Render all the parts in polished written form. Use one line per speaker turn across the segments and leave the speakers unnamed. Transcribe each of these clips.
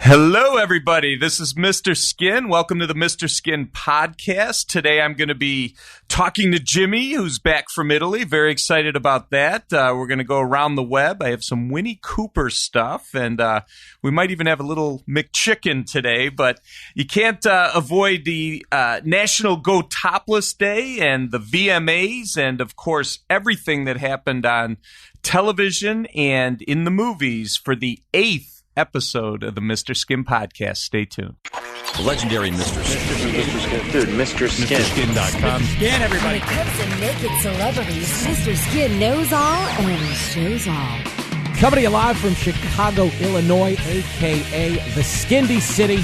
Hello, everybody. This is Mr. Skin. Welcome to the Mr. Skin podcast. Today, I'm going to be talking to Jimmy, who's back from Italy. Very excited about that. We're going to go around the web. I have some Winnie Cooper stuff, and we might even have a little McChicken today, but you can't avoid the National Go Topless Day and the VMAs, and, of course, everything that happened on television and in the movies for the 8th episode of the Mr. Skin podcast. Stay tuned.
The legendary Mr. Skin.
Mr. Skin. Dude, Mr. Skin.
MrSkin.com.
Skin, everybody.
When it comes to naked celebrities, Mr. Skin knows all and shows all.
Coming to you live from Chicago, Illinois, a.k.a. the Skindy City.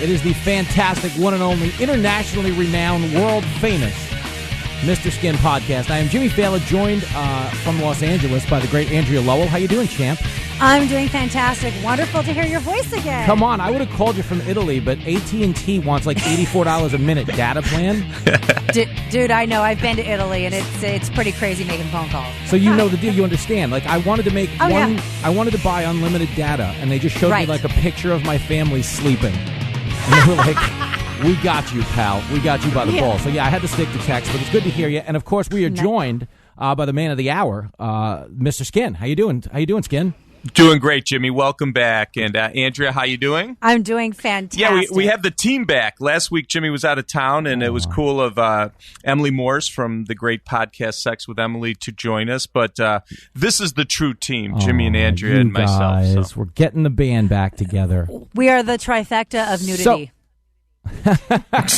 It is the fantastic, one and only, internationally renowned, world-famous Mr. Skin podcast. I am Jimmy Fallon, joined from Los Angeles by the great Andrea Lowell. How you doing, champ?
I'm doing fantastic. Wonderful to hear your voice again.
Come on, I would have called you from Italy, but AT&T wants like $84 a minute data plan.
Dude, I know. I've been to Italy, and it's pretty cray making phone calls.
So you know the deal. You understand. Like, I wanted to make I wanted to buy unlimited data, and they just showed me like a picture of my family sleeping. And they were like, we got you, pal. We got you by the ball. So, yeah, I had to stick to text, but it's good to hear you. And, of course, we are joined by the man of the hour, Mr. Skin. How you doing? How you doing, Skin?
Doing great, Jimmy. Welcome back. And Andrea, how you doing?
I'm doing fantastic.
Yeah, we have the team back. Last week, Jimmy was out of town, and it was cool of Emily Morse from the great podcast Sex with Emily to join us. But this is the true team, Jimmy and Andrea and myself.
So. We're getting the band back together.
We are the trifecta of nudity.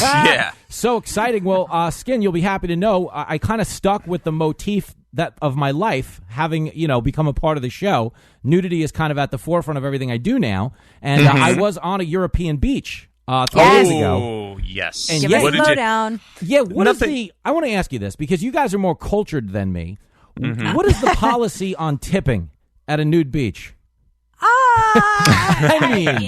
Yeah.
So exciting. Well, Skin, you'll be happy to know I kind of stuck with the motif that of my life, having, become a part of the show. Nudity is kind of at the forefront of everything I do now. And I was on a European beach 3 years ago.
Oh, yes.
And
Give us a lowdown.
Yeah, I want to ask you this, because you guys are more cultured than me. What is the policy on tipping at a nude beach? I mean,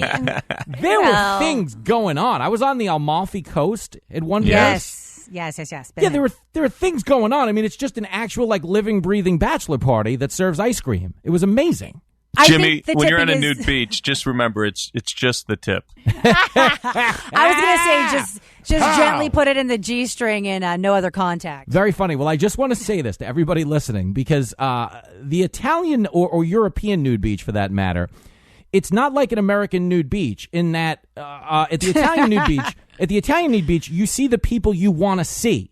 there were things going on. I was on the Amalfi Coast at one point.
Yes.
Yeah, there were things going on. I mean, it's just an actual, living, breathing bachelor party that serves ice cream. It was amazing.
Jimmy, when you're on a nude beach, just remember it's just the tip.
I was going to say just gently put it in the G-string and no other contact.
Very funny. Well, I just want to say this to everybody listening, because the Italian or European nude beach, for that matter, it's not like an American nude beach in that at the Italian nude beach, you see the people you want to see.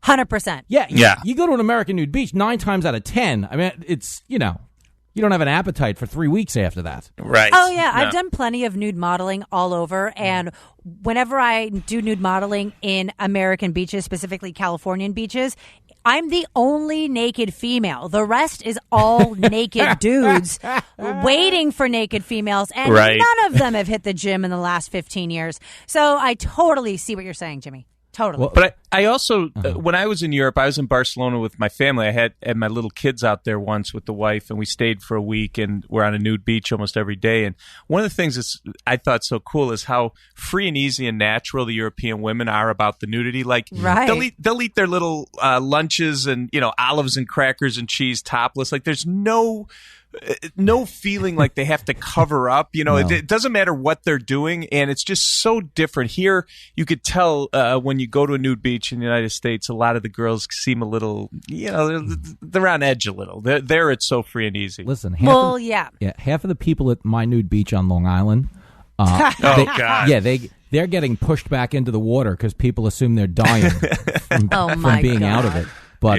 100%.
Yeah. You go to an American nude beach 9 times out of 10. I mean, it's, you don't have an appetite for 3 weeks after that.
Right.
Oh, yeah. No. I've done plenty of nude modeling all over. And whenever I do nude modeling in American beaches, specifically Californian beaches, I'm the only naked female. The rest is all naked dudes waiting for naked females. And none of them have hit the gym in the last 15 years. So I totally see what you're saying, Jimmy. Totally.
Well, but I also, when I was in Europe, I was in Barcelona with my family. I had my little kids out there once with the wife, and we stayed for a week, and we're on a nude beach almost every day. And one of the things that's I thought so cool is how free and easy and natural the European women are about the nudity. Like, they'll eat their little lunches and, olives and crackers and cheese topless. Like, there's no feeling like they have to cover up. It doesn't matter what they're doing, and it's just so different. Here, you could tell when you go to a nude beach in the United States, a lot of the girls seem a little, they're on edge a little. There it's so free and easy.
Listen, half of the people at my nude beach on Long Island,
God.
Yeah, they're getting pushed back into the water because people assume they're dying from being out of it. But,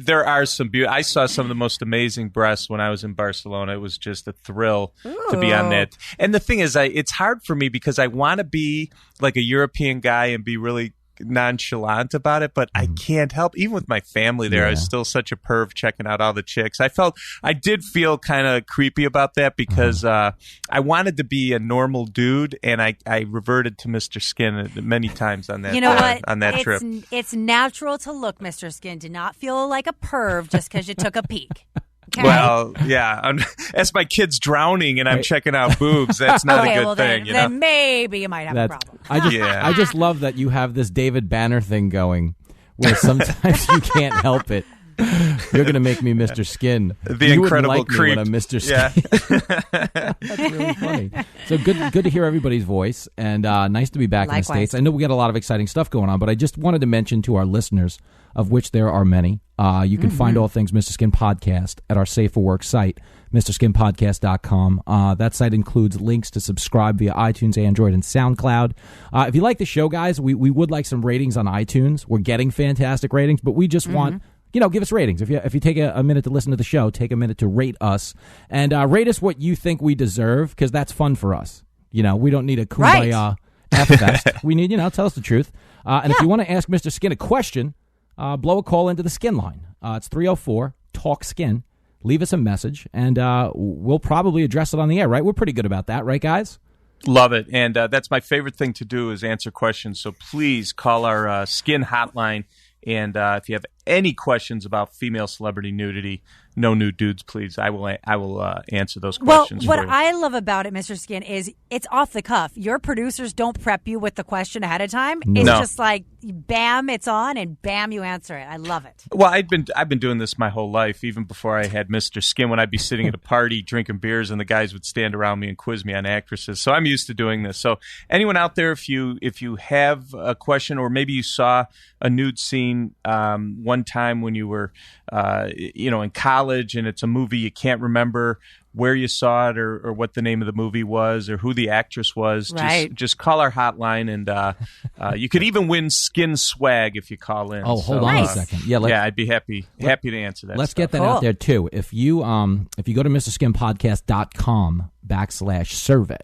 there are some beauty. I saw some of the most amazing breasts when I was in Barcelona. It was just a thrill to be on that. And the thing is, it's hard for me because I want to be like a European guy and be really nonchalant about it, but I can't help. Even with my family there, I was still such a perv checking out all the chicks. I did feel kind of creepy about that because I wanted to be a normal dude, and I reverted to Mr. Skin many times on that.
You know what?
On that trip,
it's natural to look, Mr. Skin. Do not feel like a perv just because you took a peek. Okay.
Well, yeah. As my kid's drowning and I'm checking out boobs, that's not a good thing.
Then maybe you might have a problem.
I just love that you have this David Banner thing going where sometimes you can't help it. You're going to make me Mr. Skin.
The
you
incredible
like
creep.
Me when I'm Mr. Skin.
Yeah.
That's really funny. So good to hear everybody's voice, and nice to be back in the States. I know we got a lot of exciting stuff going on, but I just wanted to mention to our listeners, of which there are many, you can find all things Mr. Skin Podcast at our Safe for Work site, MrSkinPodcast.com. That site includes links to subscribe via iTunes, Android, and SoundCloud. If you like the show, guys, we would like some ratings on iTunes. We're getting fantastic ratings, but we just want... give us ratings. If you take a minute to listen to the show, take a minute to rate us. And rate us what you think we deserve, because that's fun for us. We don't need a kumbaya F-fest. We need, tell us the truth. And if you want to ask Mr. Skin a question, blow a call into the Skin line. It's 304-TALK-SKIN. Leave us a message, and we'll probably address it on the air, right? We're pretty good about that, right, guys?
Love it. And that's my favorite thing to do is answer questions. So please call our Skin hotline. And if you have any questions about female celebrity nudity, no nude dudes, please. I will answer those questions.
Well, what I love about it, Mr. Skin, is it's off the cuff. Your producers don't prep you with the question ahead of time.
No.
It's just like, bam, it's on, and bam, you answer it. I love it.
Well, I've been doing this my whole life, even before I had Mr. Skin. When I'd be sitting at a party drinking beers, and the guys would stand around me and quiz me on actresses. So I'm used to doing this. So anyone out there, if you have a question, or maybe you saw a nude scene one time when you were in college, and it's a movie you can't remember where you saw it or what the name of the movie was or who the actress was,
right.
just call our hotline, and you could even win skin swag if you call in.
Oh, hold on a second. Yeah,
I'd be happy to answer that.
Let's
stuff.
get that out there too. If you go to MrSkinPodcast.com/survey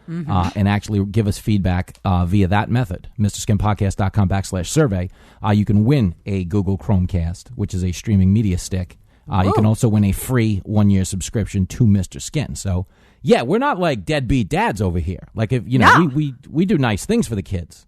and actually give us feedback via that method, MrSkinPodcast.com/survey, you can win a Google Chromecast, which is a streaming media stick. You can also win a free 1-year subscription to Mr. Skin. So, yeah, we're not like deadbeat dads over here. Like, if we do nice things for the kids.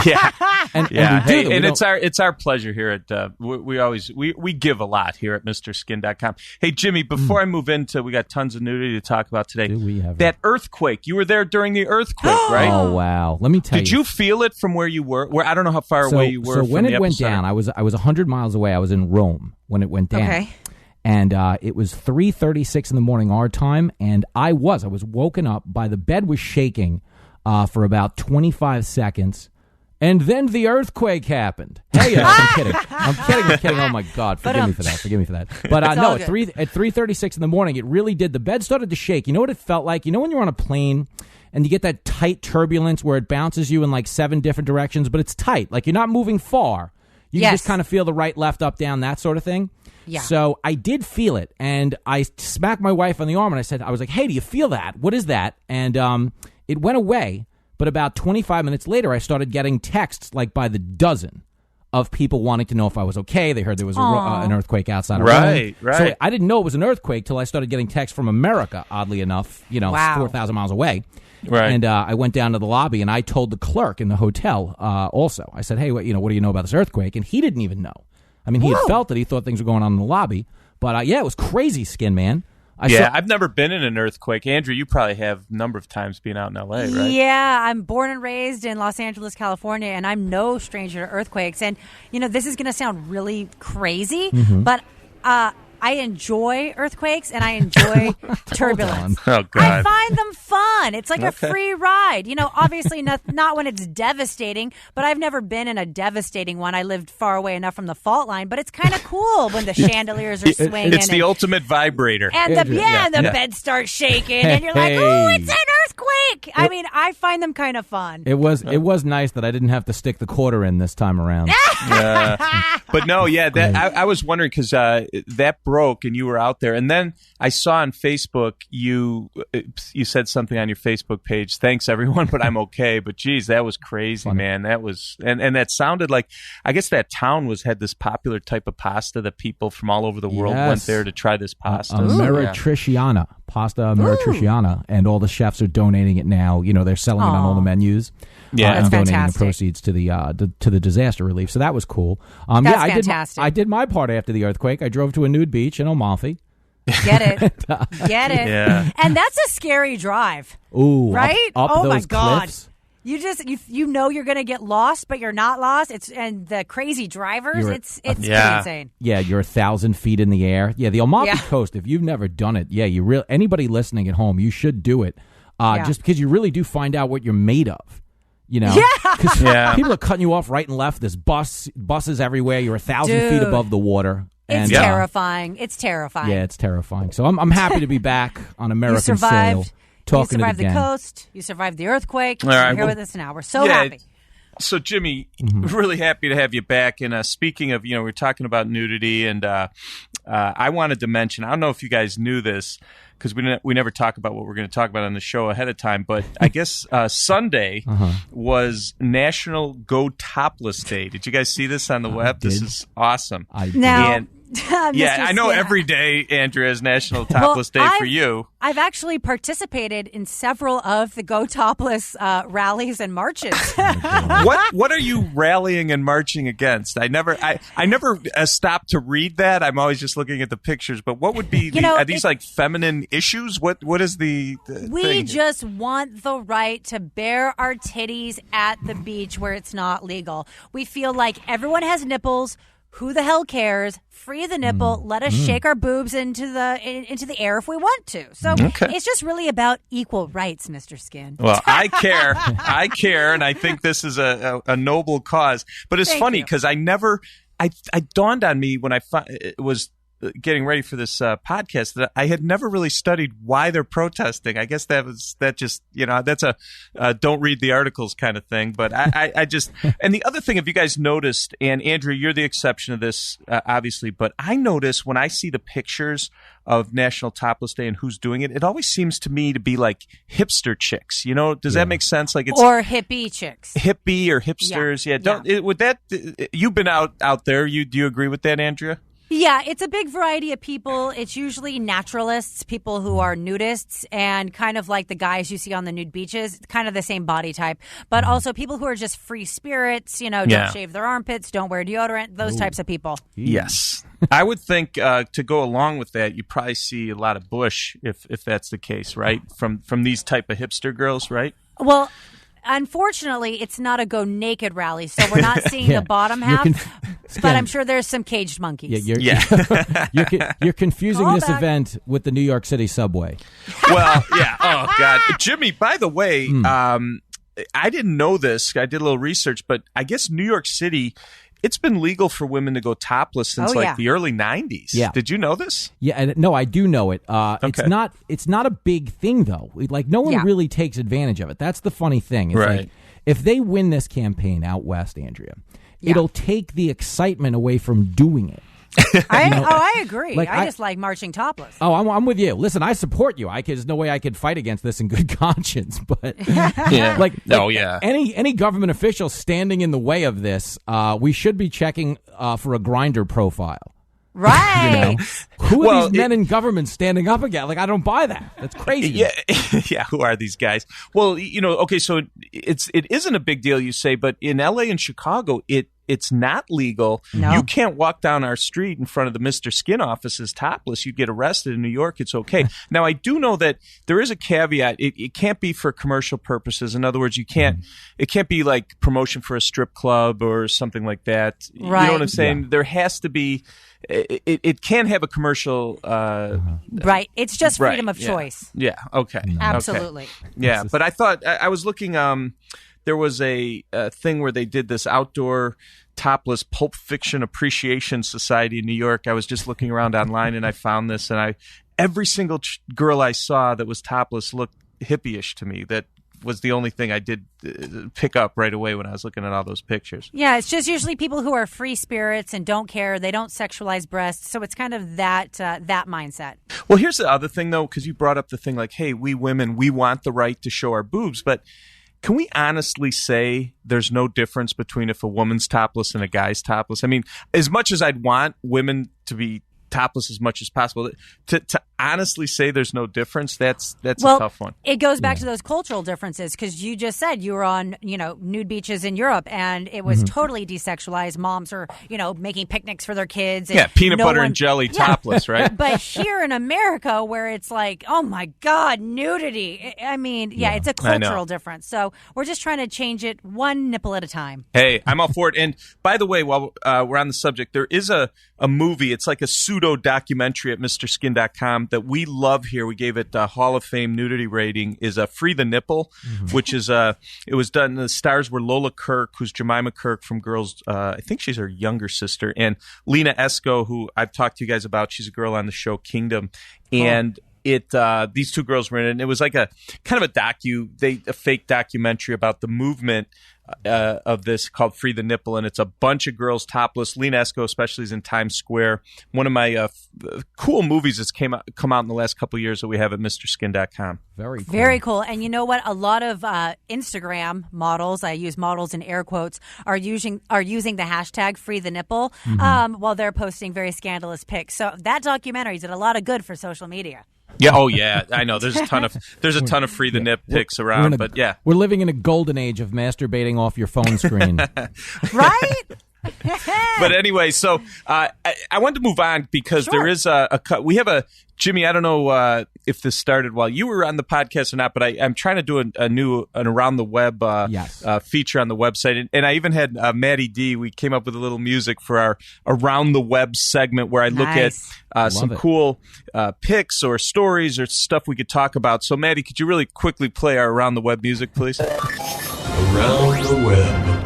Yeah,
and
it's our pleasure here at we give a lot here at MrSkin.com. Hey, Jimmy, before I move into, we got tons of nudity to talk about today.
Do we have
that earthquake? You were there during the earthquake, right?
Oh wow! Let me tell you.
Did you feel it from where you were? Where I don't know how far away you were.
So
from
when
the
it went
epicenter.
down, I was 100 miles away. I was in Rome when it went down.
Okay.
And it was 3:36 in the morning our time, and I was woken up by the bed was shaking for about 25 seconds. And then the earthquake happened. Hey, I'm kidding. I'm kidding. Oh, my God. Forgive me for that. But no, at 3:36 in the morning, it really did. The bed started to shake. You know what it felt like? You know when you're on a plane and you get that tight turbulence where it bounces you in like 7 different directions, but it's tight. Like you're not moving far. You can just kind of feel the right, left, up, down, that sort of thing.
Yeah.
So I did feel it. And I smacked my wife on the arm and I was like, hey, do you feel that? What is that? And it went away. But about 25 minutes later, I started getting texts like by the dozen of people wanting to know if I was okay. They heard there was an earthquake outside of Rome.
Right.
So I didn't know it was an earthquake till I started getting texts from America, oddly enough, 4,000 miles away.
Right.
And I went down to the lobby and I told the clerk in the hotel also. I said, hey, what do you know about this earthquake? And he didn't even know. I mean, he had felt it. He thought things were going on in the lobby. But it was crazy, Skin Man.
I've never been in an earthquake. Andrew, you probably have a number of times being out in L.A., right?
Yeah, I'm born and raised in Los Angeles, California, and I'm no stranger to earthquakes. And, this is going to sound really crazy, but I enjoy earthquakes and I enjoy turbulence.
Oh, God.
I find them fun. It's like a free ride. Obviously not when it's devastating, but I've never been in a devastating one. I lived far away enough from the fault line, but it's kind of cool when the chandeliers are swinging.
It's the ultimate vibrator.
And the bed starts shaking and you're like, oh, it's an earthquake. I mean, I find them kind of fun.
It was nice that I didn't have to stick the quarter in this time around.
But no, I was wondering because that broke and you were out there, and then I saw on Facebook you said something on your Facebook page. Thanks everyone, but I'm okay. But geez, that was crazy, man. That was and that sounded like, I guess that town had this popular type of pasta that people from all over the world went there to try this pasta.
Meretriciana. Pasta Meretriciana, and all the chefs are donating it now. They're selling it on all the menus.
Yeah,
and donating
fantastic.
the proceeds to the disaster relief. So that was cool.
Fantastic.
I did my part after the earthquake. I drove to a nude beach in Amalfi.
Get it. Get it.
Yeah.
And that's a scary drive.
Ooh,
right?
Up
oh
those
my God.
cliffs.
you know you're going to get lost, but you're not lost. And the crazy drivers, it's pretty insane.
Yeah, you're 1,000 feet in the air. Yeah, the Amalfi Coast. If you've never done it, anybody listening at home, you should do it. Just because you really do find out what you're made of. You know, because people are cutting you off right and left. There's buses everywhere. You're 1,000 feet above the water.
It's terrifying. It's terrifying.
Yeah, it's terrifying. So I'm happy to be back on American soil.
You survived the coast. You survived the earthquake.
All right,
you're here with us now. We're so happy.
So, Jimmy, really happy to have you back. And speaking of, we're talking about nudity, and I wanted to mention, I don't know if you guys knew this, because we never talk about what we're going to talk about on the show ahead of time, but I guess Sunday was National Go Topless Day. Did you guys see this on the web? This is awesome. I know every day, Andrea, is National Topless Day for you.
I've actually participated in several of the Go Topless rallies and marches.
What are you rallying and marching against? I never stopped to read that. I'm always just looking at the pictures. But what would be are these like feminine issues? What is the
we
thing?
Just want the right to bare our titties at the beach where it's not legal. We feel like everyone has nipples. Who the hell cares? Free the nipple. Let us shake our boobs into the air if we want to. So it's just really about equal rights, Mr. Skin.
Well, I care, and I think this is a noble cause. But it's funny because I dawned on me when I was getting ready for this podcast that I had never really studied why they're protesting. I guess that's a don't read the articles kind of thing. But I just and the other thing, if you guys noticed, and Andrea, you're the exception of this, obviously, but I notice when I see the pictures of National Topless Day and who's doing it, it always seems to me to be like hipster chicks. Does that make sense? Like it's
or hippie chicks,
hippie or hipsters. You've been out there. Do you agree with that, Andrea?
Yeah, it's a big variety of people. It's usually naturalists, people who are nudists, and kind of like the guys you see on the nude beaches, kind of the same body type. But also people who are just free spirits, don't shave their armpits, don't wear deodorant, those types of people.
Yes. I would think to go along with that, you probably see a lot of bush if that's the case, right? From these type of hipster girls, right?
Well, unfortunately, it's not a go naked rally, so we're not seeing the bottom half. But I'm sure there's some caged monkeys.
You're confusing this event with the New York City subway.
Well, yeah. Oh, God. Jimmy, by the way, I didn't know this. I did a little research, but I guess New York City, it's been legal for women to go topless since the early 90s. Yeah. Did you know this?
Yeah, no, I do know it. It's not a big thing, though. Like, no one really takes advantage of it. That's the funny thing. It's like, if they win this campaign out west, Andrea, it'll take the excitement away from doing it.
I agree. I just like marching topless.
Oh, I'm with you. Listen, I support you. There's no way I could fight against this in good conscience. But any government official standing in the way of this, we should be checking for a Grindr profile.
Right.
Who are these men in government standing up again? Like, I don't buy that. That's crazy.
Yeah. Who are these guys? Well, so it isn't a big deal, you say, but in LA and Chicago, it's not legal. No. You can't walk down our street in front of the Mr. Skin offices topless. You'd get arrested. In New York, it's okay. Now, I do know that there is a caveat. It can't be for commercial purposes. In other words, it can't be like promotion for a strip club or something like that.
Right.
You know what I'm saying? Yeah. There has to be. It can have a commercial.
Right. It's just freedom of choice.
Yeah. Okay.
Absolutely.
Okay. Yeah. But I thought I was looking. There was a thing where they did this outdoor topless Pulp Fiction Appreciation Society in New York. I was just looking around online and I found this, and every single girl I saw that was topless looked hippie-ish to me. That was the only thing I did pick up right away when I was looking at all those pictures.
Yeah, it's just usually people who are free spirits and don't care. They don't sexualize breasts. So it's kind of that mindset.
Well, here's the other thing, though, because you brought up the thing like, hey, we women, we want the right to show our boobs. But can we honestly say there's no difference between if a woman's topless and a guy's topless? I mean, as much as I'd want women to be topless as much as possible. To honestly say there's no difference, that's a tough one.
It goes back to those cultural differences, because you just said you were on, nude beaches in Europe, and it was totally desexualized. Moms are, making picnics for their kids. And
peanut butter and jelly topless, right?
But here in America, where it's like, oh my God, nudity. I mean, it's a cultural difference. So we're just trying to change it one nipple at a time.
Hey, I'm all for it. And by the way, while we're on the subject, there is a movie. It's like a pseudo documentary at MrSkin.com that we love here. We gave it a Hall of Fame nudity rating. Is Free the Nipple, which is it was done. The stars were Lola Kirk, who's Jemima Kirk from Girls. I think she's her younger sister, and Lena Esco, who I've talked to you guys about. She's a girl on the show Kingdom, and these two girls were in it. And it was like a kind of a fake documentary about the movement of this called Free the Nipple, and it's a bunch of girls topless. Lena Esco especially is in Times Square. One of my cool movies that's come out in the last couple of years that we have at MrSkin.com.
Very cool.
Very cool. And you know what? A lot of Instagram models, I use models in air quotes, are using the hashtag Free the Nipple while they're posting very scandalous pics. So that documentary did a lot of good for social media.
Yeah. Oh, yeah. I know. There's a ton of free the nip pics around, but yeah,
we're living in a golden age of masturbating off your phone screen,
right?
But anyway, so I wanted to move on because there is a cut. We have a Jimmy. I don't know if this started while you were on the podcast or not, but I'm trying to do an around the web feature on the website, and I even had Maddie D. We came up with a little music for our around the web segment where I look at some cool pics or stories or stuff we could talk about. So, Maddie, could you really quickly play our around the web music, please?
Around the web.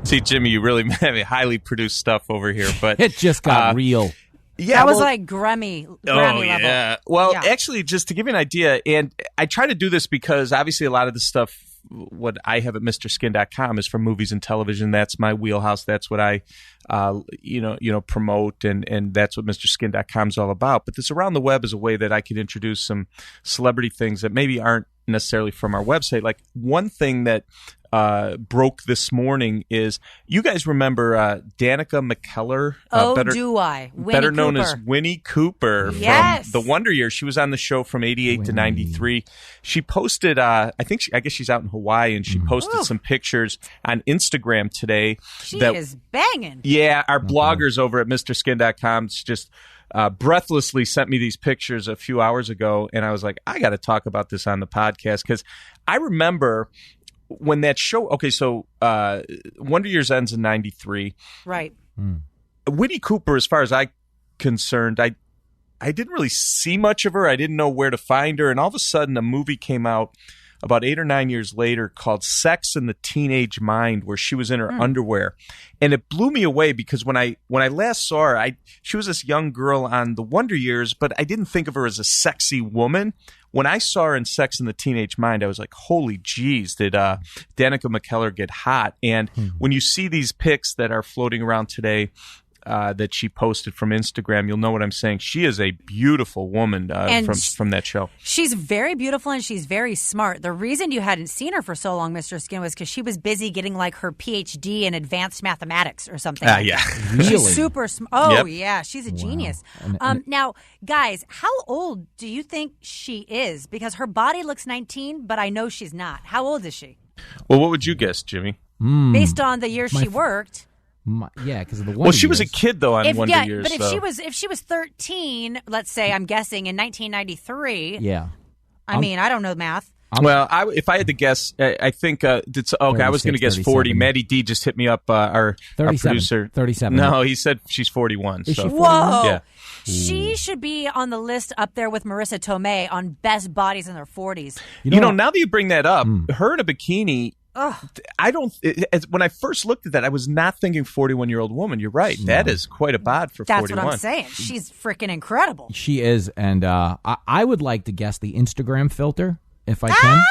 See, Jimmy, you really have highly produced stuff over here, but
it just got real.
Yeah, that was like Grammy level.
Yeah. Well, actually, just to give you an idea, and I try to do this because obviously a lot of the stuff what I have at MrSkin.com is from movies and television. That's my wheelhouse. That's what I promote, and that's what MrSkin.com is all about. But this around the web is a way that I could introduce some celebrity things that maybe aren't necessarily from our website. Like one thing that broke this morning is, you guys remember Danica McKellar? Better known as Winnie Cooper from The Wonder Years. She was on the show from 88 to 93. She posted, I guess she's out in Hawaii, and she posted some pictures on Instagram today.
She is banging.
Yeah, our bloggers over at MrSkin.com just breathlessly sent me these pictures a few hours ago, and I was like, I got to talk about this on the podcast, because I remember when that show, so Wonder Years ends in 93.
Right.
Winnie Cooper, as far as I'm concerned, I didn't really see much of her. I didn't know where to find her. And all of a sudden, a movie came out about 8 or 9 years later called Sex in the Teenage Mind, where she was in her underwear. And it blew me away, because when I last saw her, she was this young girl on The Wonder Years, but I didn't think of her as a sexy woman. When I saw her in Sex in the Teenage Mind, I was like, holy jeez, did Danica McKellar get hot? And when you see these pics that are floating around today that she posted from Instagram, you'll know what I'm saying. She is a beautiful woman from that show.
She's very beautiful, and she's very smart. The reason you hadn't seen her for so long, Mr. Skin, was because she was busy getting like her PhD in advanced mathematics or something.
Yeah.
Really?
She's super smart. Oh, yeah. She's a genius. Now, guys, how old do you think she is? Because her body looks 19, but I know she's not. How old is she?
Well, what would you guess, Jimmy?
Based on the year she worked.
Because of the Wonder
Well, she
Years.
was a kid though on Wonder Years.
But if she was 13, let's say, I'm guessing in 1993.
Yeah.
I mean, I don't know math.
Well, if I had to guess, I think I was going to guess 40. Maddie D just hit me up, our producer.
37.
No, he said she's 41.
Is she 41?
Whoa.
Yeah.
She should be on the list up there with Marissa Tomei on best bodies in their 40s.
You know, now that you bring that up, her in a bikini. When I first looked at that, I was not thinking 41-year-old woman. You're right. No. That is quite a bod for 41.
That's what I'm saying. She's freaking incredible.
She is, and I would like to guess the Instagram filter, if I can.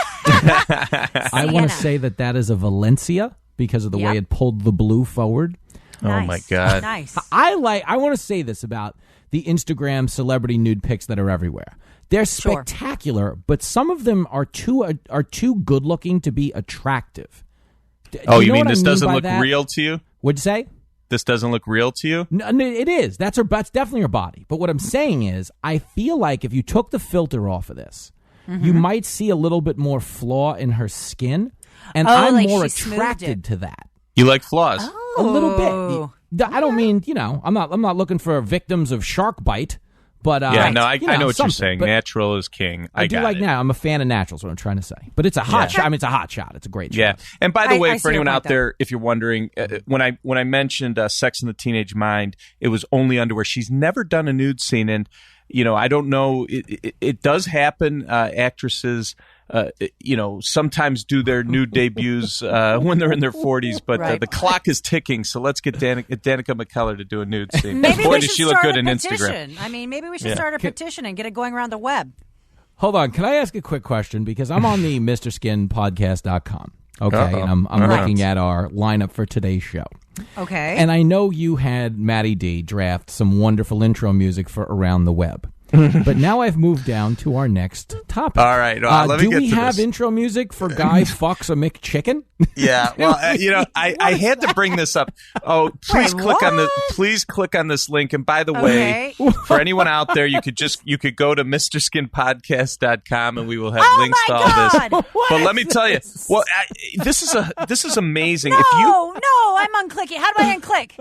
I want to say that is a Valencia, because of the way it pulled the blue forward.
Nice.
Oh my God.
Nice.
I want to say this about the Instagram celebrity nude pics that are everywhere. They're spectacular, but some of them are too good looking to be attractive.
You mean this doesn't look real to you?
What'd you say?
this doesn't look real to you?
No, it is. That's definitely her body. But what I'm saying is, I feel like if you took the filter off of this, you might see a little bit more flaw in her skin, and I'm
like
more
she smoothed
attracted
it.
to that.
You like flaws?
Oh.
A little bit. I don't mean, I'm not looking for victims of shark bite, but
I know what you're
something.
saying.
But
Natural is king. I
do
got
like
it.
now. I'm a fan of naturals. What I'm trying to say, but it's a hot shot. I mean, it's a hot shot. It's a great shot.
Yeah, and by the way,
I
for
see your
anyone
point,
out there, if you're wondering, when I mentioned Sex in the Teenage Mind, it was only underwear. She's never done a nude scene, and I don't know. It does happen. Actresses, sometimes do their nude debuts when they're in their 40s, but the clock is ticking. So let's get Danica McKellar to do a nude scene.
Maybe
Boy,
we
does
should
she look
start
good
a
on
petition.
Instagram.
I mean, maybe we should start a petition and get it going around the web.
Hold on. Can I ask a quick question? Because I'm on the MrSkinPodcast.com. Okay, and I'm looking at our lineup for today's show.
Okay.
And I know you had Maddie D draft some wonderful intro music for Around the Web. But now I've moved down to our next topic.
All right, let me get to this.
Do we have intro music for Guy Fucks a McChicken?
Yeah, well, I had to bring this up. Oh, please click on this link. And by the way, for anyone out there, you could go to MrSkinPodcast.com and we will have links to all this. But let me tell you, this is amazing.
No, I'm unclicking. How do I unclick?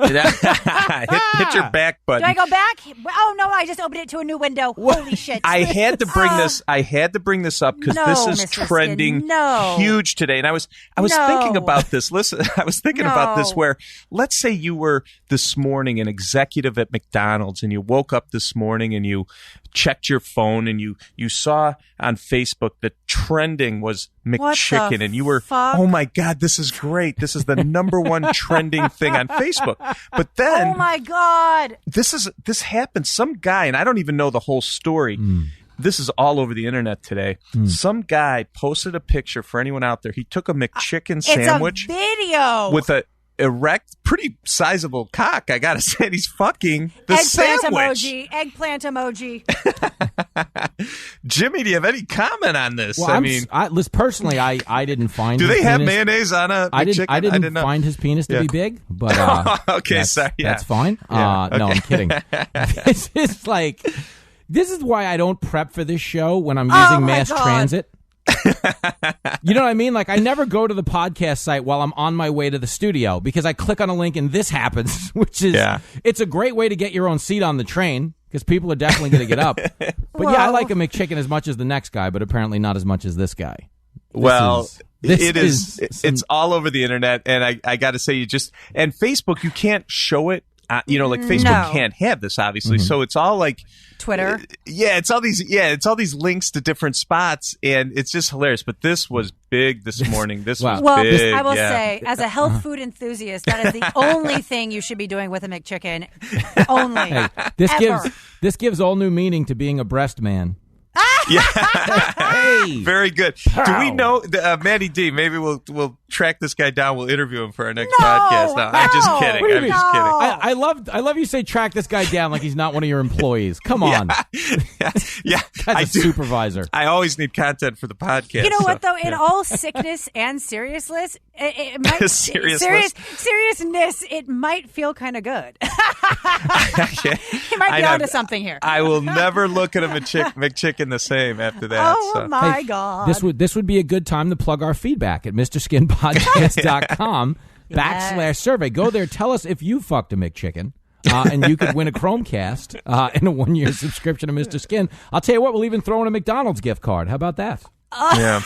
hit your back button.
Do I go back? Oh no, I just opened it to a new window. Holy shit!
I had to bring this. I had to bring this up because this is
Mr.
trending
Skin,
huge today. And I was thinking about this. Listen, I was thinking about this. Where let's say you were this morning an executive at McDonald's, and you woke up this morning and you checked your phone and you saw on Facebook that trending was McChicken, and you were, oh my God, this is great. This is the number one trending thing on Facebook. But then,
oh my God,
this happened. Some guy, and I don't even know the whole story. This is all over the internet today. Some guy posted a picture for anyone out there. He took a McChicken sandwich.
It's a video
with a erect, pretty sizable cock. I gotta say, he's fucking the sandwich.
Eggplant emoji.
Jimmy, do you have any comment on this?
Well, personally, I didn't find.
Do
his
they have
penis.
Mayonnaise on a McChicken?
I didn't find his penis to be big, but
okay, sorry,
that's fine. No, I'm kidding. This is why I don't prep for this show when I'm using mass transit. You know what I mean? Like, I never go to the podcast site while I'm on my way to the studio because I click on a link and this happens, which is, it's a great way to get your own seat on the train because people are definitely going to get up. But I like a McChicken as much as the next guy, but apparently not as much as this guy. It's
all over the internet, and I got to say, and Facebook, you can't show it. Facebook can't have this, obviously. So it's all like
Twitter.
It's all these links to different spots, and it's just hilarious. But this was big this morning. This was big.
I will say, as a health food enthusiast, that is the only thing you should be doing with a McChicken. Only.
Hey, this gives all new meaning to being a breast man.
Hey, very good. Pow. Do we know Maddie D? Maybe we'll track this guy down. We'll interview him for our next podcast. No, I'm just kidding. I'm just kidding.
I love you say track this guy down like he's not one of your employees. Come on, Guy's a supervisor.
I always need content for the podcast.
You know what though? In all sickness and seriousness, it might seriousness. It might feel kind of good. You might be onto something here.
I will never look at a McChicken the same after that.
Oh my God!
This would be a good time to plug our feedback at MrSkinPodcast.com /survey. Go there. Tell us if you fucked a McChicken. And you could win a Chromecast and a 1-year subscription to Mr. Skin. I'll tell you what, we'll even throw in a McDonald's gift card. How about that?
Yeah.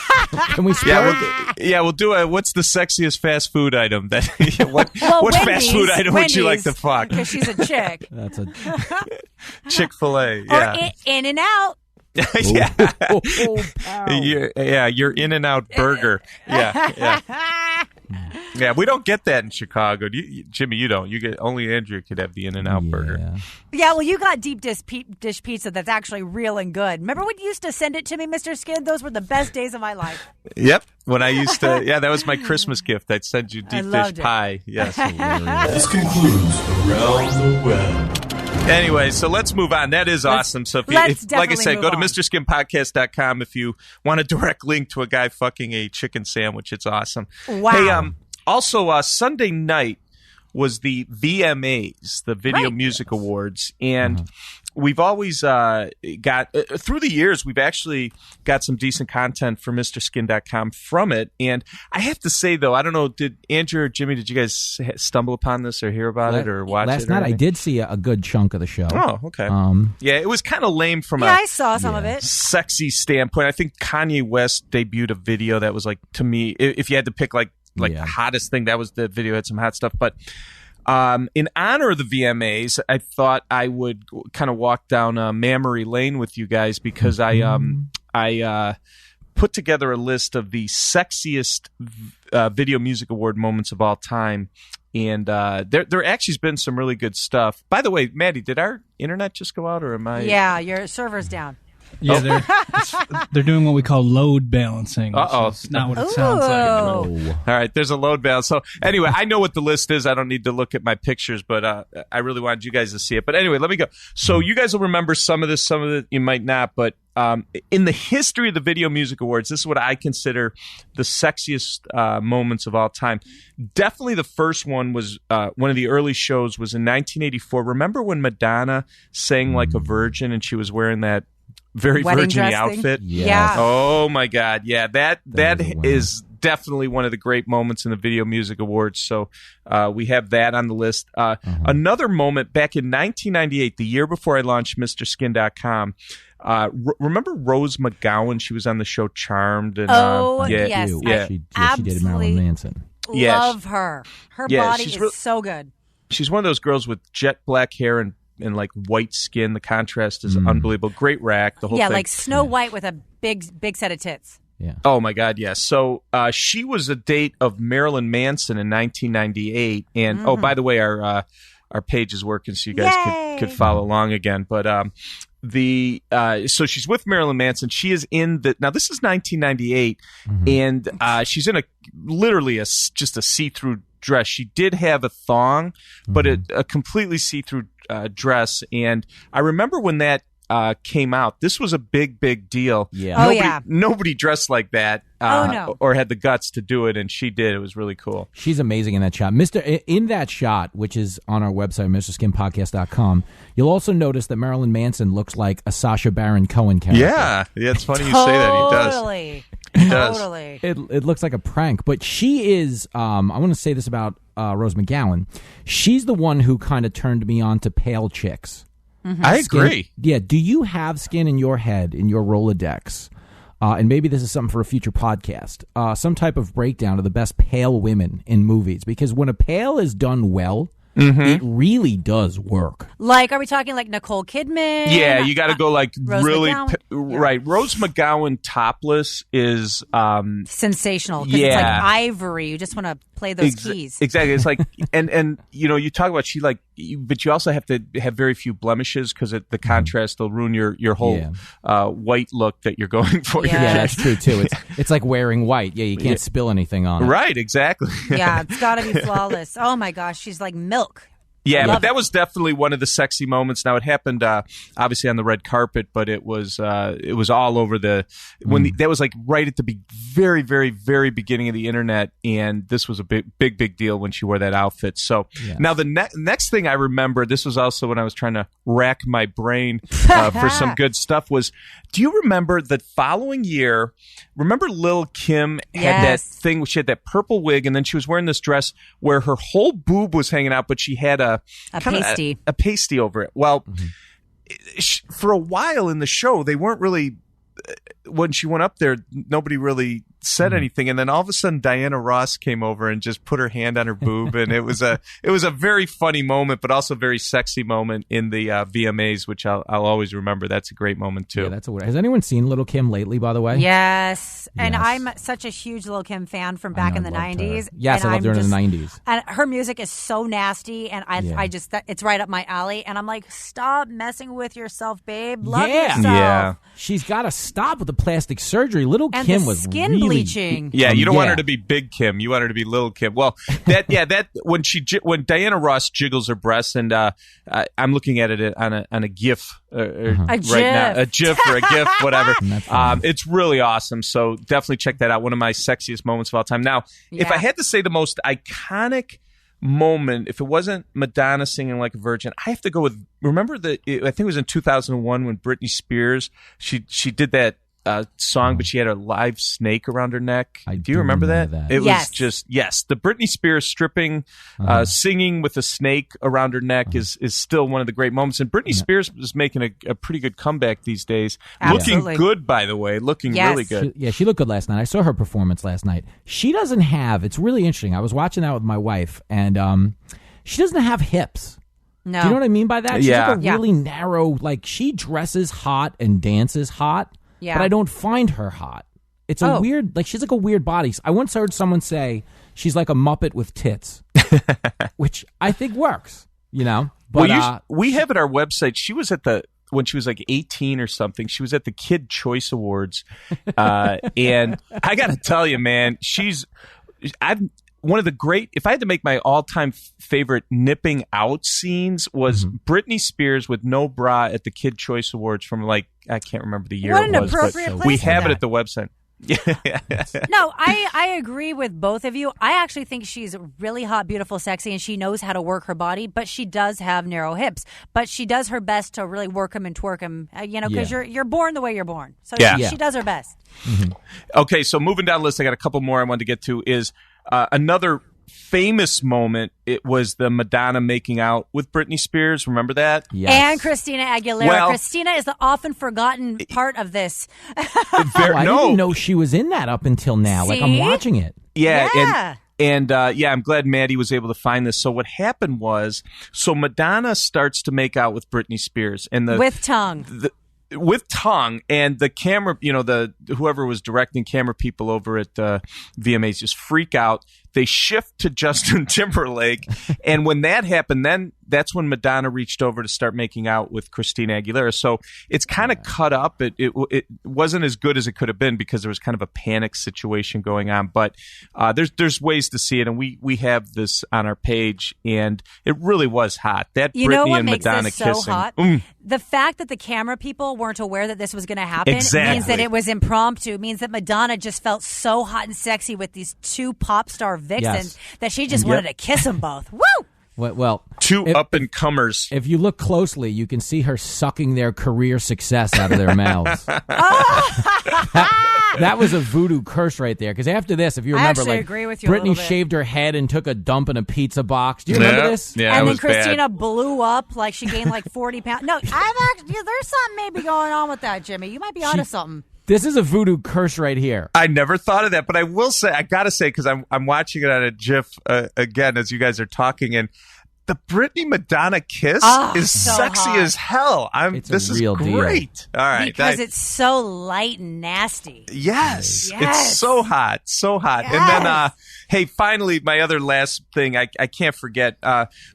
Can we spell
we'll do a what's the sexiest fast food item that what fast food item would you like to fuck?
Because she's a chick.
That's a
Chick-fil-A.
Or In-N-Out.
Your In-N-Out burger. Yeah, we don't get that in Chicago. Jimmy, you don't. You get only Andrea could have the In-N-Out burger.
Yeah, well, you got deep dish pizza that's actually real and good. Remember when you used to send it to me, Mr. Skin? Those were the best days of my life.
Yep. When I used to, that was my Christmas gift. I'd send you deep dish pie. Yes.
This concludes Around the Web.
Anyway, so let's move on. That is awesome. So if like I said, go to MrSkinPodcast.com if you want a direct link to a guy fucking a chicken sandwich. It's awesome.
Wow.
Hey, also Sunday night was the VMAs, the Video Music Awards, and we've always got through the years. We've actually got some decent content for MrSkin.com from it, and I have to say though, I don't know, did Andrew or Jimmy, did you guys stumble upon this or hear about it or watch it?
Last night I did see a good chunk of the show.
Oh, okay. Yeah, it was kind of lame from
I saw some of it.
Sexy standpoint. I think Kanye West debuted a video that was like, to me, if you had to pick like the hottest thing, that was the video, had some hot stuff. But in honor of the VMAs, I thought I would kind of walk down memory lane with you guys because I put together a list of the sexiest Video Music Award moments of all time. And there actually has been some really good stuff. By the way, Maddie, did our internet just go out or am I?
Yeah, your server's down.
Yeah, they're doing what we call load balancing.
It's
not what it sounds like.
All right, there's a load balance. So anyway, I know what the list is. I don't need to look at my pictures, but I really wanted you guys to see it. But anyway, let me go. So you guys will remember some of this, some of it you might not. But in the history of the Video Music Awards, this is what I consider the sexiest moments of all time. Definitely the first one was one of the early shows was in 1984. Remember when Madonna sang like a virgin and she was wearing that very virgin-y outfit?
Yeah.
Oh my God. Yeah, that is definitely one of the great moments in the Video Music Awards. So we have that on the list. Another moment back in 1998, the year before I launched MrSkin.com. Remember Rose McGowan? She was on the show Charmed. And,
yes.
She dated Marilyn Manson.
Love her. Her body is so good.
She's one of those girls with jet black hair and like white skin. The contrast is unbelievable. Great rack. The whole thing.
Like Snow White with a big set of tits.
Yeah.
Oh my God, yes. So she was a date of Marilyn Manson in 1998. And oh, by the way, our page is working, so you guys could follow along again. But so she's with Marilyn Manson. She is in now this is 1998, and she's in literally just a see-through dress. She did have a thong, but a completely see-through dress. And I remember when that came out, this was a big deal.
Yeah.
Nobody dressed like that
no.
or had the guts to do it, and she did. It was really cool.
She's amazing in that shot. In that shot, which is on our website, MrSkinPodcast.com, you'll also notice that Marilyn Manson looks like a Sacha Baron Cohen character.
Yeah, it's funny you say that. He does.
Totally.
It looks like a prank, but she is, I want to say this about Rose McGowan. She's the one who kind of turned me on to pale chicks.
I agree.
Yeah. Do you have skin in your head, in your Rolodex? And maybe this is something for a future podcast. Some type of breakdown of the best pale women in movies. Because when a pale is done well, it really does work.
Like, are we talking like Nicole Kidman?
Yeah, you got to go like
Rose
really
McGowan?
right. Rose McGowan topless is
sensational because it's like ivory. You just want to play those keys.
Exactly. It's like and you talk about she like, but you also have to have very few blemishes because the contrast will ruin your whole white look that you're going for.
Yeah,
that's true too. It's like wearing white. Yeah, you can't spill anything on it.
Right. Exactly.
Yeah, it's got to be flawless. Oh my gosh, she's like milk.
Yeah, but that was definitely one of the sexy moments. Now it happened obviously on the red carpet, but it was all over that was like right at the very, very, very beginning of the internet, and this was a big deal when she wore that outfit. So now the next thing I remember, this was also when I was trying to rack my brain for some good stuff. Was do you remember the following year? Remember Lil' Kim had that thing? She had that purple wig, and then she was wearing this dress where her whole boob was hanging out, but she had a pasty over it. Well, for a while in the show, they weren't really. When she went up there, nobody really said anything, and then all of a sudden Diana Ross came over and just put her hand on her boob, and it was a very funny moment, but also a very sexy moment in the VMAs, which I'll always remember. That's a great moment too.
Yeah, has anyone seen Lil' Kim lately? By the way,
yes. And I'm such a huge Lil' Kim fan from back in the 90s.
Her. Yes, I loved her in the 90s.
And her music is so nasty, and I just it's right up my alley. And I'm like, stop messing with yourself, babe. Love yourself.
Yeah,
she's got to stop with the plastic surgery. Lil'
and
Kim
the
was
skin
really
bleaching.
Yeah, you don't want her to be Big Kim. You want her to be Lil' Kim. Well, that when Diana Ross jiggles her breasts, and I'm looking at it on a GIF right now, a GIF or a GIF, whatever. It's really awesome. So definitely check that out. One of my sexiest moments of all time. Now, if I had to say the most iconic moment, if it wasn't Madonna singing like a virgin, I have to go with, remember I think it was in 2001 when Britney Spears, she did that song, but she had a live snake around her neck. Do you remember that? It was just, the Britney Spears stripping, singing with a snake around her neck is still one of the great moments. And Britney Spears is making a pretty good comeback these days.
Absolutely.
Looking good, by the way. Looking really good.
She looked good last night. I saw her performance last night. She doesn't have, it's really interesting. I was watching that with my wife, and she doesn't have hips.
No.
Do you know what I mean by that? She's like a
Yeah.
really narrow, like she dresses hot and dances hot.
Yeah.
But I don't find her hot. It's a weird, like she's like a weird body. I once heard someone say she's like a Muppet with tits, which I think works, you know? But
we have at our website, she was at when she was like 18 or something, she was at the Kid Choice Awards. And I got to tell you, man, one of the great, if I had to make my all-time favorite nipping out scenes was Britney Spears with no bra at the Kid Choice Awards from like, I can't remember the year
What
it
an
was,
appropriate
but
place
we
for
have it
that.
at the website.
No, I agree with both of you. I actually think she's really hot, beautiful, sexy, and she knows how to work her body, but she does have narrow hips. But she does her best to really work them and twerk them, because you're born the way you're born. So she does her best.
Okay, so moving down the list, I got a couple more I wanted to get to. Is another famous moment, it was the Madonna making out with Britney Spears. Remember that?
Yes.
And Christina Aguilera.
Well,
Christina is the often forgotten part of this.
I didn't know she was in that up until now.
See?
Like I'm watching it.
Yeah.
And I'm glad Maddie was able to find this. So what happened was, Madonna starts to make out with Britney Spears, and
with tongue.
With tongue, and the camera, whoever was directing, camera people over at VMAs just freak out. They shift to Justin Timberlake, and when that happened, then that's when Madonna reached over to start making out with Christina Aguilera. So it's kind of cut up. It wasn't as good as it could have been because there was kind of a panic situation going on. But there's ways to see it, and we have this on our page, and it really was hot. That Britney and Madonna
so
kissing.
Hot? The fact that the camera people weren't aware that this was going to happen means
Exactly.
that it was impromptu. Means that Madonna just felt so hot and sexy with these two pop star vixens that she just wanted to kiss them both. Woo!
Well,
two up-and-comers.
If you look closely, you can see her sucking their career success out of their mouths. That was a voodoo curse right there. Because after this, if you remember,
actually agree with you a
Britney
little bit.
shaved her head and took a dump in a pizza box. Do you remember this?
Yeah,
and
it
then
was
Christina
bad.
blew up like she gained like 40 pounds. No, there's something maybe going on with that, Jimmy. You might be onto something.
This is a voodoo curse right here.
I never thought of that, but I will say, I gotta say, because I'm watching it on a GIF again as you guys are talking, and the Britney Madonna kiss is
so
sexy
hot.
as hell. This is
real
great.
deal.
All right,
Because it's so light and nasty.
yes,
Yes.
it's so hot, so hot.
Yes.
And then, hey, finally, my other last thing, I can't forget.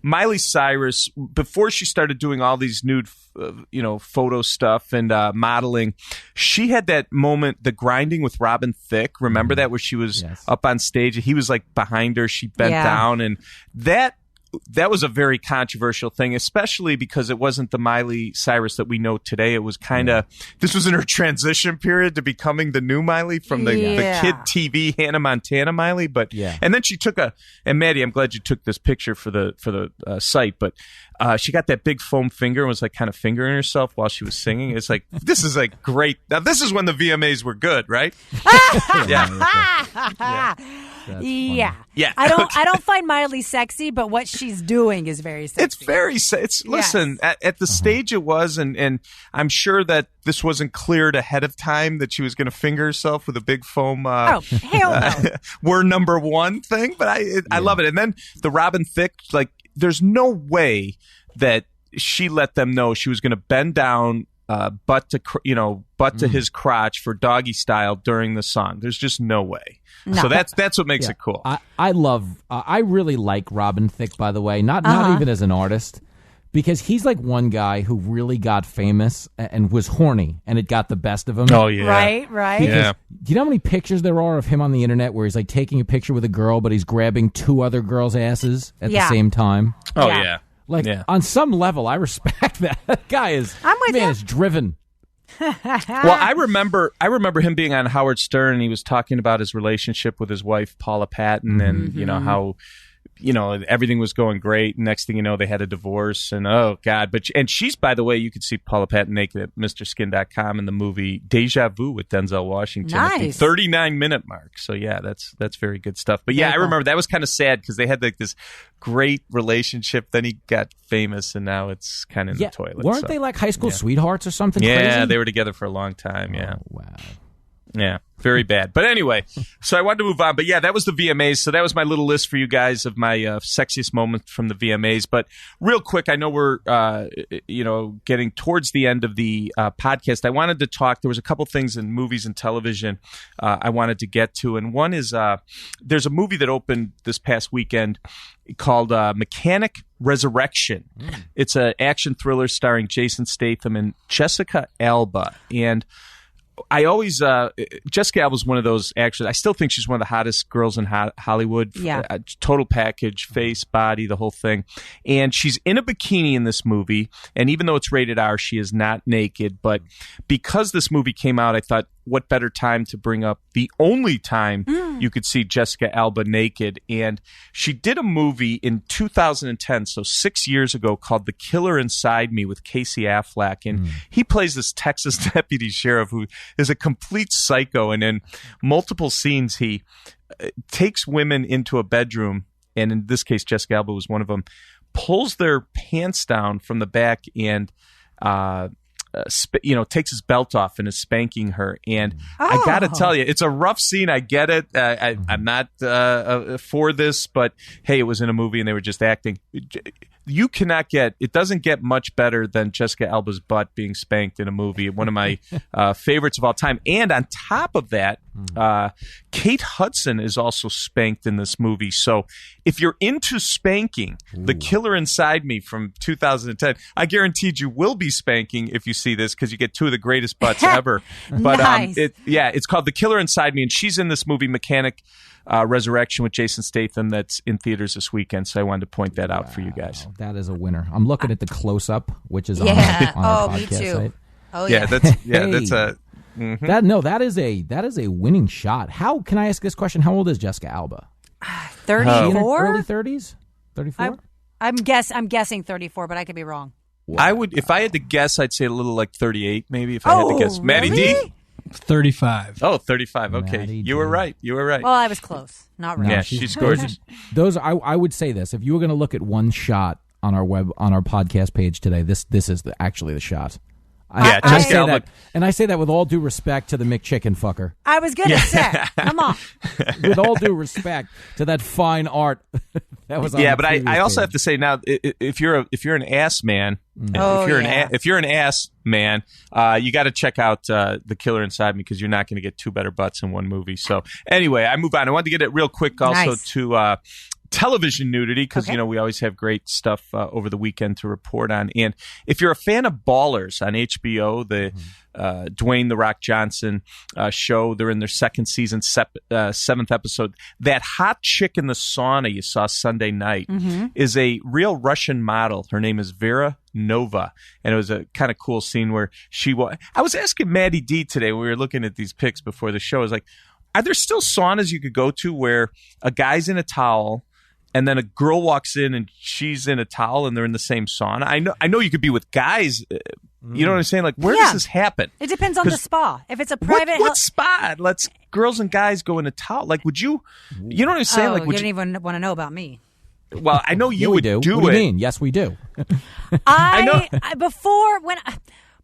Miley Cyrus, before she started doing all these nude, photo stuff and modeling, she had that moment, the grinding with Robin Thicke. Remember that, where she was up on stage and he was like behind her, she bent down, and that was a very controversial thing, especially because it wasn't the Miley Cyrus that we know today. It was kind of, this was in her transition period to becoming the new Miley from the kid TV Hannah Montana Miley. But and then she took and Maddie, I'm glad you took this picture for the site, but she got that big foam finger and was like kind of fingering herself while she was singing. It's like, this is like great. Now this is when the VMAs were good, right?
Yeah.
Yeah.
I don't find Miley sexy, but what she's doing is very sexy.
It's very. Listen, at the stage it was, and I'm sure that this wasn't cleared ahead of time that she was going to finger herself with a big foam.
Hell no.
We're number one thing, but I love it. And then the Robin Thicke, like, there's no way that she let them know she was going to bend down. Butt to his crotch for doggy style during the song. There's just no way. No. So that's what makes it cool.
I really like Robin Thicke, by the way, not even as an artist, because he's like one guy who really got famous and was horny, and it got the best of him.
Oh yeah,
right.
Because, do you know how many pictures there are of him on the internet where he's like taking a picture with a girl, but he's grabbing two other girls' asses at the same time?
Oh yeah.
Like, on some level, I respect that. That guy is, is driven.
Well, I remember him being on Howard Stern, and he was talking about his relationship with his wife, Paula Patton, and, how everything was going great. Next thing you know, they had a divorce, and oh God! And she's, by the way, you could see Paula Patton naked at MrSkin.com in the movie Deja Vu with Denzel Washington at the 39-minute mark. So yeah, that's very good stuff. But yeah, I remember that was kind of sad because they had like this great relationship. Then he got famous, and now it's kind of in the toilet.
Weren't they like high school sweethearts or something?
Yeah,
crazy?
They were together for a long time. Yeah.
Oh, wow.
Yeah, very bad. But anyway, so I wanted to move on. But yeah, that was the VMAs. So that was my little list for you guys of my sexiest moments from the VMAs. But real quick, I know we're getting towards the end of the podcast. I wanted to talk. There was a couple things in movies and television I wanted to get to, and one is there's a movie that opened this past weekend called Mechanic Resurrection. It's an action thriller starring Jason Statham and Jessica Alba, and I always Jessica Alba's one of those actors. I still think she's one of the hottest girls in Hollywood.
Yeah,
total package, face, body, the whole thing. And she's in a bikini in this movie. And even though it's rated R, she is not naked. But because this movie came out, I thought, what better time to bring up the only time you could see Jessica Alba naked. And she did a movie in 2010, so 6 years ago, called The Killer Inside Me with Casey Affleck. And he plays this Texas deputy sheriff who is a complete psycho. And in multiple scenes, he takes women into a bedroom, and in this case, Jessica Alba was one of them, pulls their pants down from the back and takes his belt off and is spanking her. And I got to tell you, it's a rough scene. I get it. I'm not for this, but hey, it was in a movie and they were just acting. You cannot it doesn't get much better than Jessica Alba's butt being spanked in a movie. One of my favorites of all time. And on top of that, Kate Hudson is also spanked in this movie. So if you're into spanking, The Killer Inside Me from 2010, I guaranteed you will be spanking if you see this because you get two of the greatest butts ever. But
nice.
It's called The Killer Inside Me, and she's in this movie Mechanic Resurrection with Jason Statham that's in theaters this weekend. So I wanted to point that out for you guys.
That is a winner. I'm looking at the close-up, which is on our podcast
me too.
site.
Oh
yeah, that's a. Mm-hmm.
That is a winning shot. How can I ask this question? How old is Jessica Alba?
34,
early 30s, 34.
I'm guessing 34, but I could be wrong.
Wow. If I had to guess, I'd say a little like 38, maybe. If I had to guess, Maddie
really?
D.
35.
Oh, 35. Okay,
Maddie
you were right.
Well, I was close. Not right.
Yeah, she's gorgeous.
I would say this: if you were going to look at one shot on our podcast page today, this is actually the shot.
Jessica Alba.
And I say that with all due respect to the McChicken fucker.
I was going to say, come on.
With all due respect to that fine art that was on the
but I also have to say now, if you're an ass man, if you're an ass man, you got to check out The Killer Inside Me because you're not going to get two better butts in one movie. So anyway, I move on. I wanted to get it real quick also to television nudity because we always have great stuff over the weekend to report on. And if you're a fan of Ballers on HBO, the Dwayne "The Rock" Johnson show, they're in their second season, 7th episode. That hot chick in the sauna you saw Sunday night is a real Russian model. Her name is Vera Nova, and it was a kind of cool scene where I was asking Maddie D today when we were looking at these pics before the show. I was like, are there still saunas you could go to where a guy's in a towel and then a girl walks in and she's in a towel and they're in the same sauna? I know you could be with guys. You know what I'm saying? Like, where does this happen?
It depends on the spa. If it's a private...
What spa lets girls and guys go in a towel? Like, would you... You know what I'm saying?
Like, you don't even want to know about me.
Well, I know you would do it.
What do you mean? Yes, we do.
I know.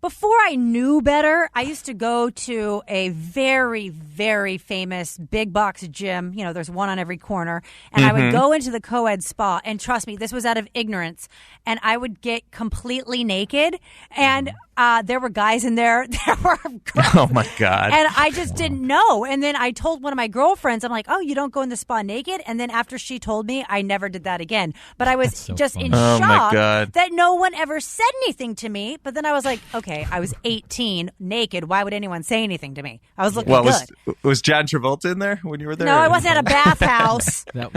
Before I knew better, I used to go to a very, very famous big box gym. You know, there's one on every corner. And I would go into the co-ed spa. And trust me, this was out of ignorance. And I would get completely naked. And there were guys in there. There were girls.
Oh, my God.
And I just didn't know. And then I told one of my girlfriends, I'm like, oh, you don't go in the spa naked? And then after she told me, I never did that again. But I was in shock that no one ever said anything to me. But then I was like, okay, I was 18, naked. Why would anyone say anything to me? I was looking good.
Was John Travolta in there when you were there?
No, I wasn't at a bathhouse.
No.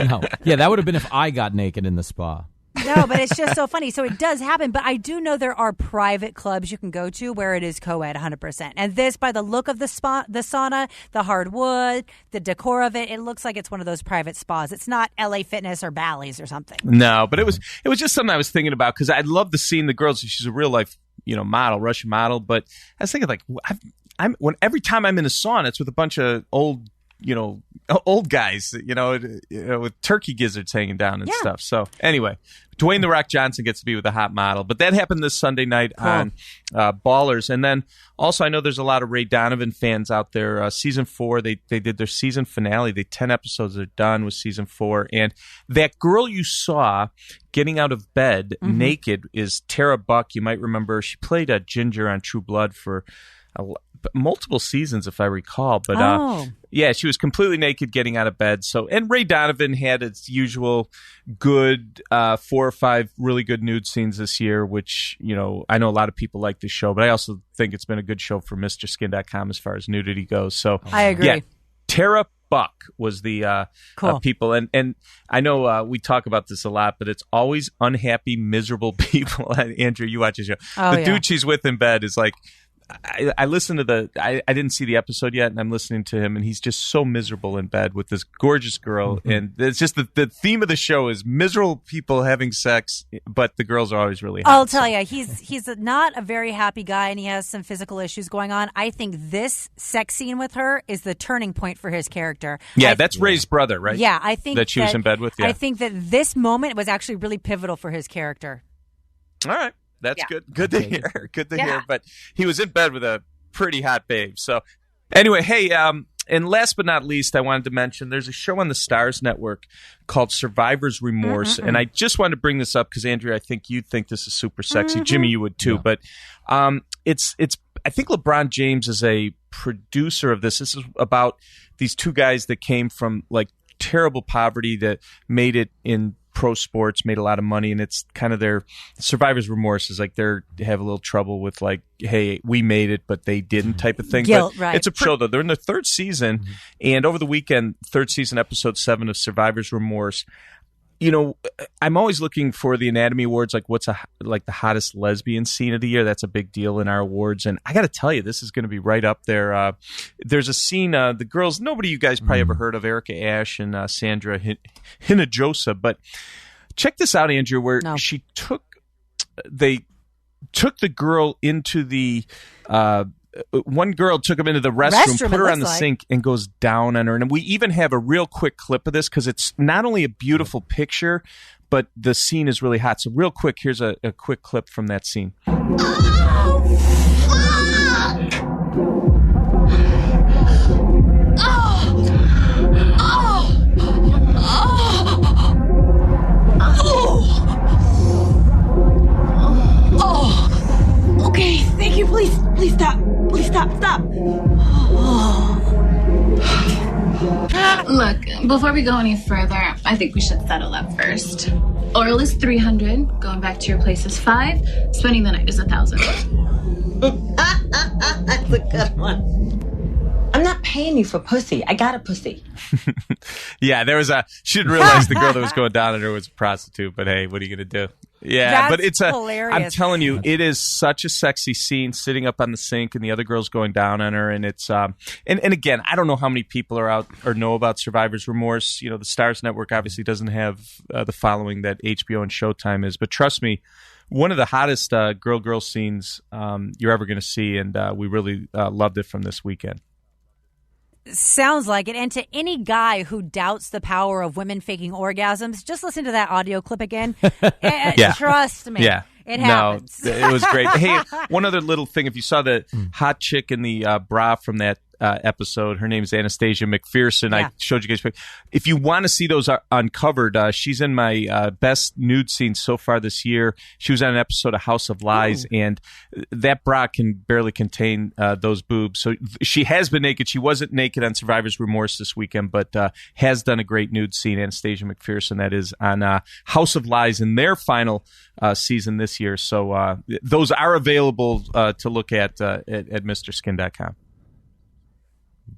Yeah, that would have been if I got naked in the spa.
No, but it's just so funny. So it does happen. But I do know there are private clubs you can go to where it is co-ed 100%. And this, by the look of the sauna, the hardwood, the decor of it, it looks like it's one of those private spas. It's not LA Fitness or Bally's or something.
No, but it was just something I was thinking about because I love the scene. The girls, she's a real life, model, Russian model. But I was thinking like, every time I'm in a sauna, it's with a bunch of old guys, with turkey gizzards hanging down and stuff. So anyway, Dwayne "The Rock" Johnson gets to be with a hot model. But that happened this Sunday night on Ballers. And then also I know there's a lot of Ray Donovan fans out there. Season 4, they did their season finale. 10 episodes are done with season 4. And that girl you saw getting out of bed naked is Tara Buck. You might remember she played Ginger on True Blood for multiple seasons, if I recall. But she was completely naked getting out of bed. So, and Ray Donovan had its usual good 4 or 5 really good nude scenes this year, which, I know a lot of people like this show, but I also think it's been a good show for MrSkin.com as far as nudity goes. So
I agree.
Yeah, Tara Buck was the people. And I know we talk about this a lot, but it's always unhappy, miserable people. Andrew, you watch the show. The dude she's with in bed is like, I listened to I didn't see the episode yet, and I'm listening to him, and he's just so miserable in bed with this gorgeous girl. And it's just the theme of the show is miserable people having sex, but the girls are always really happy.
I'll tell you, he's not a very happy guy, and he has some physical issues going on. I think this sex scene with her is the turning point for his character.
Yeah, that's Ray's brother, right?
Yeah, I think
that she was in bed with. Yeah.
I think that this moment was actually really pivotal for his character.
All right. That's good. Good to hear. Good to hear. But he was in bed with a pretty hot babe. So anyway, hey, and last but not least, I wanted to mention there's a show on the Stars Network called Survivor's Remorse. And I just wanted to bring this up because, Andrea, I think you'd think this is super sexy. Jimmy, you would too. Yeah. But it's I think LeBron James is a producer of this. This is about these 2 guys that came from like terrible poverty that made it in pro sports, made a lot of money, and it's kind of their survivor's remorse is like they have a little trouble with like, hey, we made it, but they didn't type of thing.
Guilt,
but
right.
It's a show though. They're in the 3rd season, and over the weekend, 3rd season, episode 7 of Survivor's Remorse. I'm always looking for the Anatomy Awards, like what's the hottest lesbian scene of the year. That's a big deal in our awards, and I got to tell you, this is going to be right up there. There's a scene, the girls, nobody you guys probably ever heard of, Erica Ash and Sandra Hinojosa, but check this out, Andrew, where they took the girl into the one girl took him into the restroom, put her on the sink, and goes down on her. And we even have a real quick clip of this because it's not only a beautiful picture, but the scene is really hot. So real quick, here's a quick clip from that scene.
Okay, thank you. Please stop. Please stop.
Look, before we go any further, I think we should settle up first. Oral is 300, going back to your place is 5, spending the night is 1,000.
That's a good one. I'm not paying you for pussy. I got a pussy.
Yeah, she didn't realize the girl that was going down on her was a prostitute, but hey, what are you going to do? Yeah, but it's
hilarious.
I'm telling you, it is such a sexy scene sitting up on the sink and the other girl's going down on her. And it's, and again, I don't know how many people are out or know about Survivor's Remorse. The Stars Network obviously doesn't have the following that HBO and Showtime is, but trust me, one of the hottest girl scenes you're ever going to see. And we really loved it from this weekend.
Sounds like it. And to any guy who doubts the power of women faking orgasms, just listen to that audio clip again. Trust me. Yeah. It happens.
No, it was great. Hey, one other little thing. If you saw the hot chick in the bra from that episode, her name is Anastasia McPherson. I showed you guys. If you want to see those uncovered, she's in my best nude scenes so far this year. She was on an episode of House of Lies, and that bra can barely contain those boobs. So she has been naked. She wasn't naked on Survivor's Remorse this weekend, but has done a great nude scene. Anastasia McPherson, that is, on House of Lies in their final season this year. So those are available to look at MrSkin.com.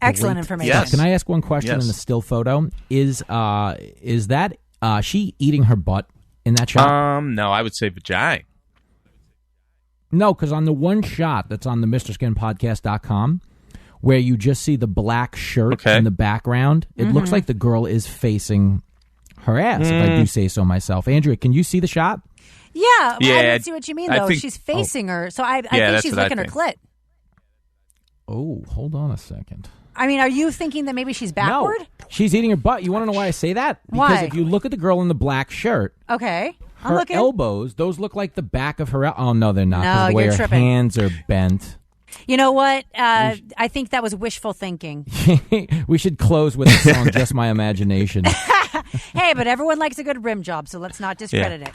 Excellent information.
Yes. Can I ask one question in the still photo? Is that she eating her butt? in that shot?
No, I would say vagina.
No, because on the one shot that's on the MrSkinPodcast.com, where you just see the black shirt in the background, it looks like the girl is facing her ass, if I do say so myself. Andrea, can you see the shot?
Yeah, I didn't see what you mean, though. She's facing her, so I think she's licking her clit.
Oh, hold on a second.
I mean, are you thinking that maybe she's backward?
No, she's eating her butt. You want to know why I say that? Because if you look at the girl in the black shirt, her elbows, those look like the back of her. Oh, no, they're not.
No,
the way
you're
her
tripping.
hands are bent.
You know what? I think that was wishful thinking.
We should close with the song "Just My Imagination."
Hey, but everyone likes a good rim job, so let's not discredit it.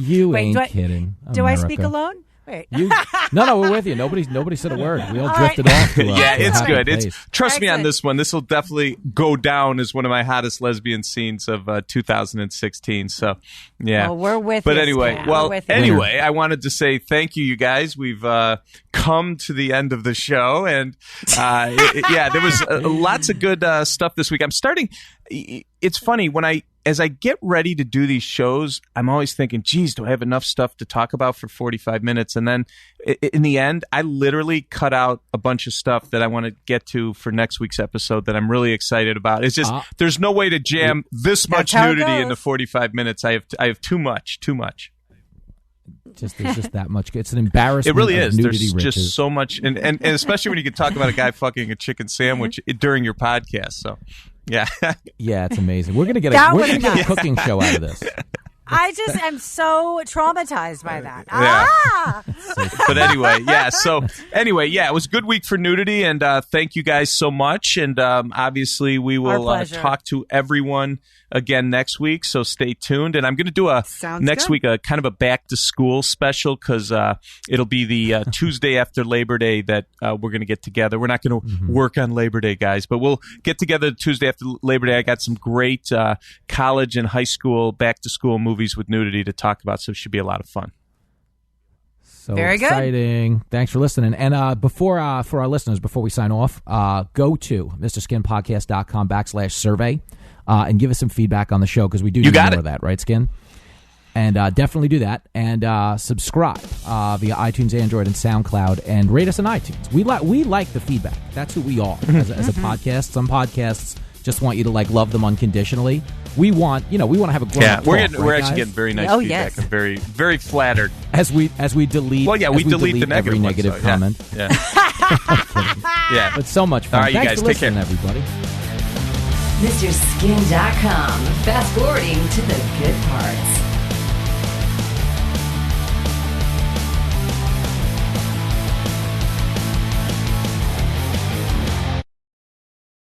You ain't kidding.
Do I speak alone? Wait.
No, we're with you. Nobody said a word. We all drifted off.
It's good. Trust me on this one. This will definitely go down as one of my hottest lesbian scenes of 2016. So, yeah.
Well, we're with
But
you.
Anyway, I wanted to say thank you guys. We've come to the end of the show, and there was lots of good stuff this week. I'm starting. It's funny as I get ready to do these shows, I'm always thinking, geez, do I have enough stuff to talk about for 45 minutes? And then in the end, I literally cut out a bunch of stuff that I want to get to for next week's episode that I'm really excited about. It's just, there's no way to jam this much nudity into 45 minutes. I have too much.
There's just that much. It's an embarrassment.
It really is.
Nudity
There's
riches.
just so much, and especially when you can talk about a guy fucking a chicken sandwich during your podcast. So, yeah,
it's amazing. We're gonna get a cooking show out of this.
I just am so traumatized by that.
But anyway, it was a good week for nudity, and thank you guys so much. And obviously, we will talk to everyone again next week, so stay tuned. And I'm going to do next week a kind of a back to school special, because it'll be the Tuesday after Labor Day that we're going to get together. We're not going to work on Labor Day, guys, but we'll get together the Tuesday after Labor Day. I got some great college and high school back to school movies with nudity to talk about, so it should be a lot of fun.
So very exciting. Good. Thanks for listening. And for our listeners, before we sign off, go to MrSkinPodcast.com/survey and give us some feedback on the show, because we do need more of that, right, Skin? And definitely do that. And subscribe via iTunes, Android, and SoundCloud, and rate us on iTunes. We like the feedback. That's who we are as a podcast. Some podcasts just want you to love them unconditionally. We want to have a grown up.
We're actually getting very nice feedback.
Yes.
I'm very, very flattered.
As we delete.
Well, we delete the
every negative comment.
Yeah.
But so much fun.
All right,
Thanks
you guys
for listening,
take care,
everybody.
MrSkin.com. Fast forwarding to the good parts.